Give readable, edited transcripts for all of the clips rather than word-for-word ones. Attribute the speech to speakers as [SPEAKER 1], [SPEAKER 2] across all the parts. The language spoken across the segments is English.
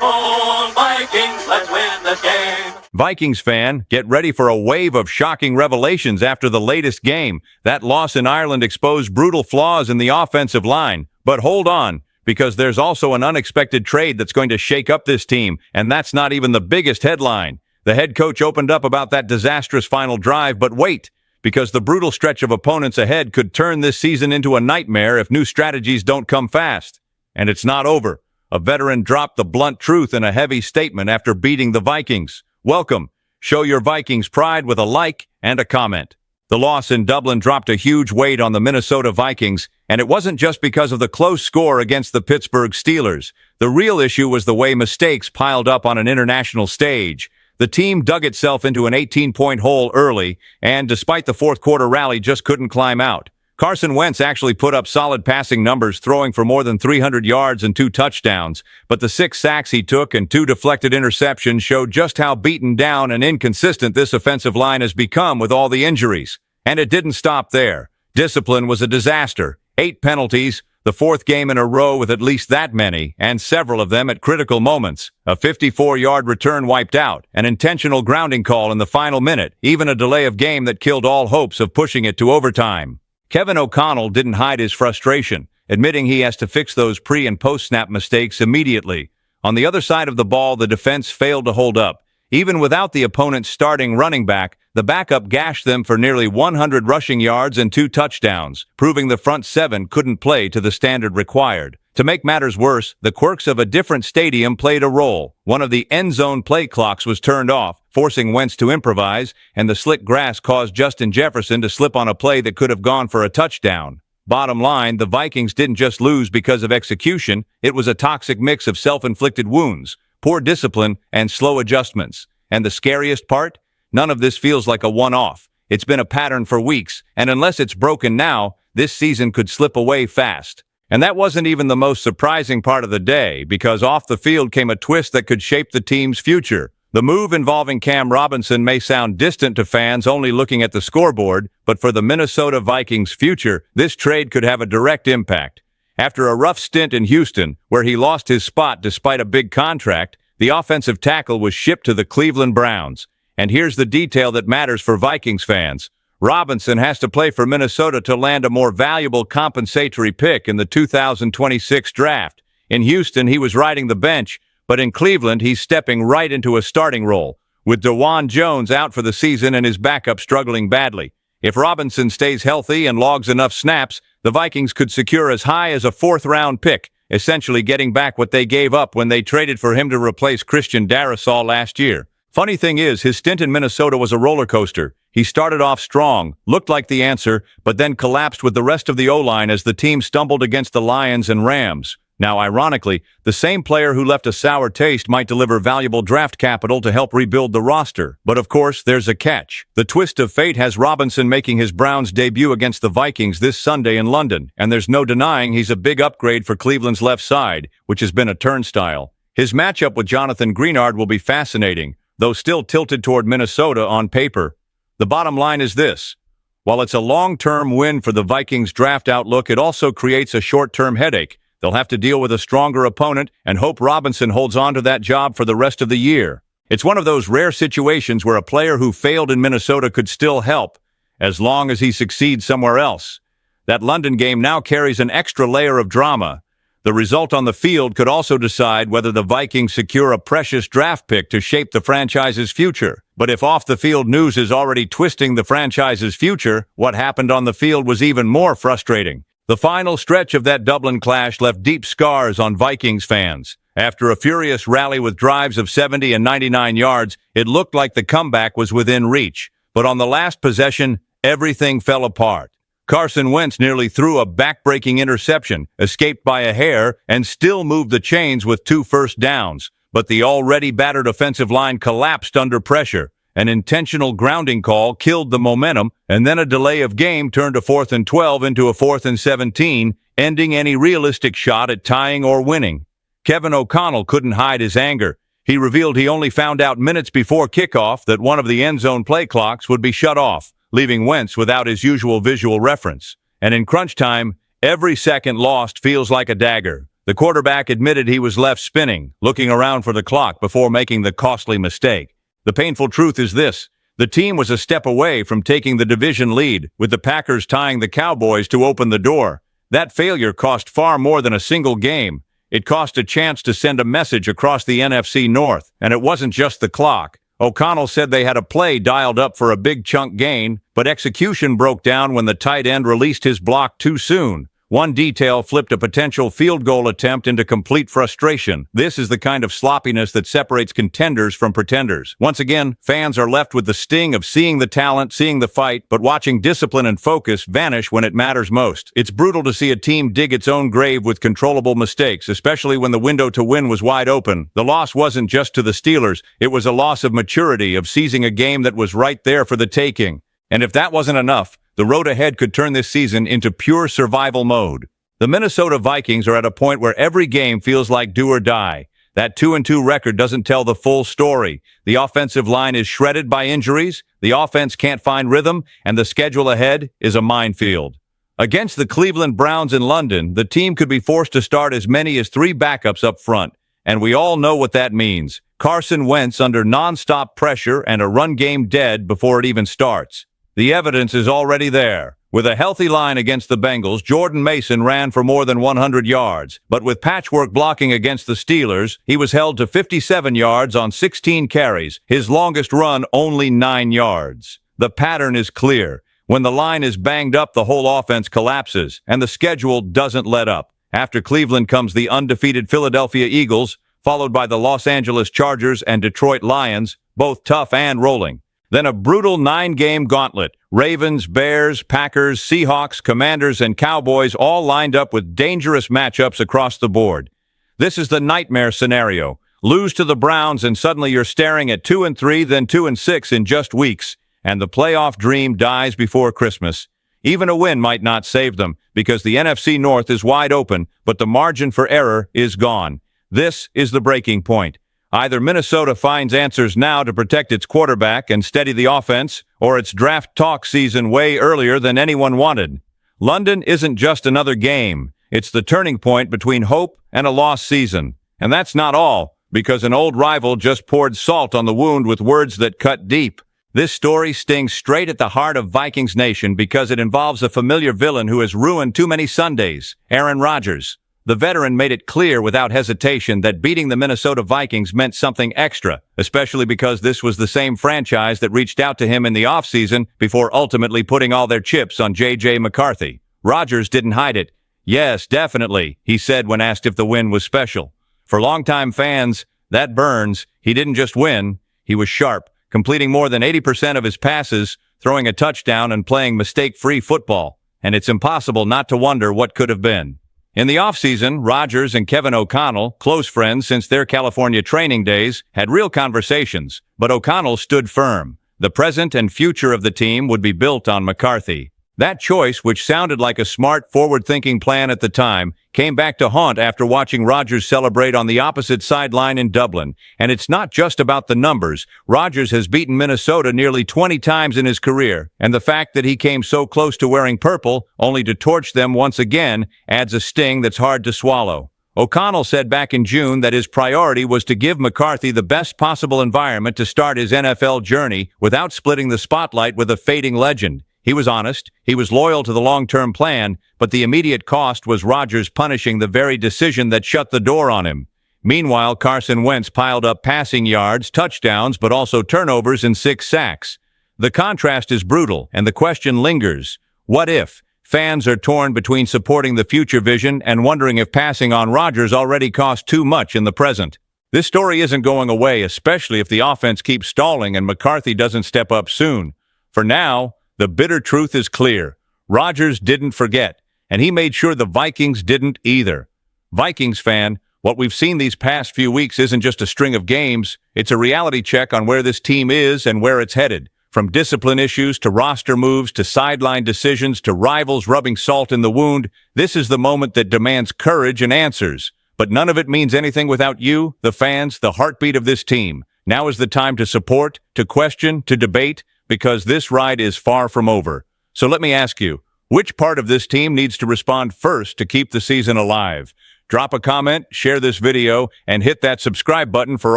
[SPEAKER 1] SKOL Vikings, let's win this game.
[SPEAKER 2] Vikings fan, get ready for a wave of shocking revelations after the latest game. That loss in Ireland exposed brutal flaws in the offensive line. But hold on, because there's also an unexpected trade that's going to shake up this team, and that's not even the biggest headline. The head coach opened up about that disastrous final drive, but wait, because the brutal stretch of opponents ahead could turn this season into a nightmare if new strategies don't come fast. And it's not over. A veteran dropped the blunt truth in a heavy statement after beating the Vikings. Welcome. Show your Vikings pride with a like and a comment. The loss in Dublin dropped a huge weight on the Minnesota Vikings, and it wasn't just because of the close score against the Pittsburgh Steelers. The real issue was the way mistakes piled up on an international stage. The team dug itself into an 18-point hole early, and despite the fourth-quarter rally, just couldn't climb out. Carson Wentz actually put up solid passing numbers, throwing for more than 300 yards and 2 touchdowns, but the 6 sacks he took and 2 deflected interceptions showed just how beaten down and inconsistent this offensive line has become with all the injuries. And it didn't stop there. Discipline was a disaster. 8 penalties, the 4th game in a row with at least that many, and several of them at critical moments. A 54-yard return wiped out, an intentional grounding call in the final minute, even a delay of game that killed all hopes of pushing it to overtime. Kevin O'Connell didn't hide his frustration, admitting he has to fix those pre- and post-snap mistakes immediately. On the other side of the ball, the defense failed to hold up. Even without the opponent's starting running back, the backup gashed them for nearly 100 rushing yards and 2 touchdowns, proving the front 7 couldn't play to the standard required. To make matters worse, the quirks of a different stadium played a role. One of the end zone play clocks was turned off, forcing Wentz to improvise, and the slick grass caused Justin Jefferson to slip on a play that could have gone for a touchdown. Bottom line, the Vikings didn't just lose because of execution, it was a toxic mix of self-inflicted wounds, poor discipline, and slow adjustments. And the scariest part? None of this feels like a one-off. It's been a pattern for weeks, and unless it's broken now, this season could slip away fast. And that wasn't even the most surprising part of the day, because off the field came a twist that could shape the team's future. The move involving Cam Robinson may sound distant to fans only looking at the scoreboard, but for the Minnesota Vikings' future, this trade could have a direct impact. After a rough stint in Houston, where he lost his spot despite a big contract, the offensive tackle was shipped to the Cleveland Browns. And here's the detail that matters for Vikings fans. Robinson has to play for Minnesota to land a more valuable compensatory pick in the 2026 draft. In Houston, he was riding the bench, but in Cleveland, he's stepping right into a starting role, with DeJuan Jones out for the season and his backup struggling badly. If Robinson stays healthy and logs enough snaps, the Vikings could secure as high as a 4th-round pick, essentially getting back what they gave up when they traded for him to replace Christian Darrisaw last year. Funny thing is, his stint in Minnesota was a roller coaster. He started off strong, looked like the answer, but then collapsed with the rest of the O-line as the team stumbled against the Lions and Rams. Now, ironically, the same player who left a sour taste might deliver valuable draft capital to help rebuild the roster. But of course, there's a catch. The twist of fate has Robinson making his Browns debut against the Vikings this Sunday in London, and there's no denying he's a big upgrade for Cleveland's left side, which has been a turnstile. His matchup with Jonathan Greenard will be fascinating, though still tilted toward Minnesota on paper. The bottom line is this. While it's a long-term win for the Vikings' draft outlook, it also creates a short-term headache. They'll have to deal with a stronger opponent and hope Robinson holds on to that job for the rest of the year. It's one of those rare situations where a player who failed in Minnesota could still help, as long as he succeeds somewhere else. That London game now carries an extra layer of drama. The result on the field could also decide whether the Vikings secure a precious draft pick to shape the franchise's future. But if off-the-field news is already twisting the franchise's future, what happened on the field was even more frustrating. The final stretch of that Dublin clash left deep scars on Vikings fans. After a furious rally with drives of 70 and 99 yards, it looked like the comeback was within reach. But on the last possession, everything fell apart. Carson Wentz nearly threw a back-breaking interception, escaped by a hair, and still moved the chains with 2 first downs. But the already battered offensive line collapsed under pressure. An intentional grounding call killed the momentum, and then a delay of game turned a 4th and 12 into a 4th and 17, ending any realistic shot at tying or winning. Kevin O'Connell couldn't hide his anger. He revealed he only found out minutes before kickoff that one of the end zone play clocks would be shut off, leaving Wentz without his usual visual reference. And in crunch time, every second lost feels like a dagger. The quarterback admitted he was left spinning, looking around for the clock before making the costly mistake. The painful truth is this: the team was a step away from taking the division lead, with the Packers tying the Cowboys to open the door. That failure cost far more than a single game. It cost a chance to send a message across the NFC North, and it wasn't just the clock. O'Connell said they had a play dialed up for a big chunk gain, but execution broke down when the tight end released his block too soon. One detail flipped a potential field goal attempt into complete frustration. This is the kind of sloppiness that separates contenders from pretenders. Once again, fans are left with the sting of seeing the talent, seeing the fight, but watching discipline and focus vanish when it matters most. It's brutal to see a team dig its own grave with controllable mistakes, especially when the window to win was wide open. The loss wasn't just to the Steelers, it was a loss of maturity, of seizing a game that was right there for the taking. And if that wasn't enough, the road ahead could turn this season into pure survival mode. The Minnesota Vikings are at a point where every game feels like do or die. That 2-2 record doesn't tell the full story. The offensive line is shredded by injuries, the offense can't find rhythm, and the schedule ahead is a minefield. Against the Cleveland Browns in London, the team could be forced to start as many as 3 backups up front, and we all know what that means. Carson Wentz under non-stop pressure and a run game dead before it even starts. The evidence is already there. With a healthy line against the Bengals, Jordan Mason ran for more than 100 yards. But with patchwork blocking against the Steelers, he was held to 57 yards on 16 carries, his longest run only 9 yards. The pattern is clear. When the line is banged up, the whole offense collapses, and the schedule doesn't let up. After Cleveland comes the undefeated Philadelphia Eagles, followed by the Los Angeles Chargers and Detroit Lions, both tough and rolling. Then a brutal 9-game gauntlet. Ravens, Bears, Packers, Seahawks, Commanders, and Cowboys all lined up with dangerous matchups across the board. This is the nightmare scenario. Lose to the Browns and suddenly you're staring at 2-3, then 2-6 in just weeks, and the playoff dream dies before Christmas. Even a win might not save them, because the NFC North is wide open, but the margin for error is gone. This is the breaking point. Either Minnesota finds answers now to protect its quarterback and steady the offense, or it's draft talk season way earlier than anyone wanted. London isn't just another game. It's the turning point between hope and a lost season. And that's not all, because an old rival just poured salt on the wound with words that cut deep. This story stings straight at the heart of Vikings Nation because it involves a familiar villain who has ruined too many Sundays, Aaron Rodgers. The veteran made it clear without hesitation that beating the Minnesota Vikings meant something extra, especially because this was the same franchise that reached out to him in the offseason before ultimately putting all their chips on J.J. McCarthy. Rodgers didn't hide it. "Yes, definitely," he said when asked if the win was special. For longtime fans, that burns. He didn't just win, he was sharp, completing more than 80% of his passes, throwing a touchdown and playing mistake-free football. And it's impossible not to wonder what could have been. In the offseason, Rodgers and Kevin O'Connell, close friends since their California training days, had real conversations, but O'Connell stood firm. The present and future of the team would be built on McCarthy. That choice, which sounded like a smart, forward-thinking plan at the time, came back to haunt after watching Rodgers celebrate on the opposite sideline in Dublin. And it's not just about the numbers. Rodgers has beaten Minnesota nearly 20 times in his career, and the fact that he came so close to wearing purple, only to torch them once again, adds a sting that's hard to swallow. O'Connell said back in June that his priority was to give McCarthy the best possible environment to start his NFL journey without splitting the spotlight with a fading legend. He was honest, he was loyal to the long-term plan, but the immediate cost was Rodgers punishing the very decision that shut the door on him. Meanwhile, Carson Wentz piled up passing yards, touchdowns, but also turnovers and 6 sacks. The contrast is brutal, and the question lingers. What if? Fans are torn between supporting the future vision and wondering if passing on Rodgers already cost too much in the present. This story isn't going away, especially if the offense keeps stalling and McCarthy doesn't step up soon. For now, the bitter truth is clear. Rodgers didn't forget, and he made sure the Vikings didn't either. Vikings fan, what we've seen these past few weeks isn't just a string of games, it's a reality check on where this team is and where it's headed. From discipline issues to roster moves to sideline decisions to rivals rubbing salt in the wound, this is the moment that demands courage and answers. But none of it means anything without you, the fans, the heartbeat of this team. Now is the time to support, to question, to debate, because this ride is far from over. So let me ask you, which part of this team needs to respond first to keep the season alive? Drop a comment, share this video, and hit that subscribe button for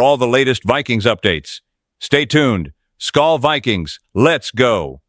[SPEAKER 2] all the latest Vikings updates. Stay tuned. SKOL Vikings, let's go!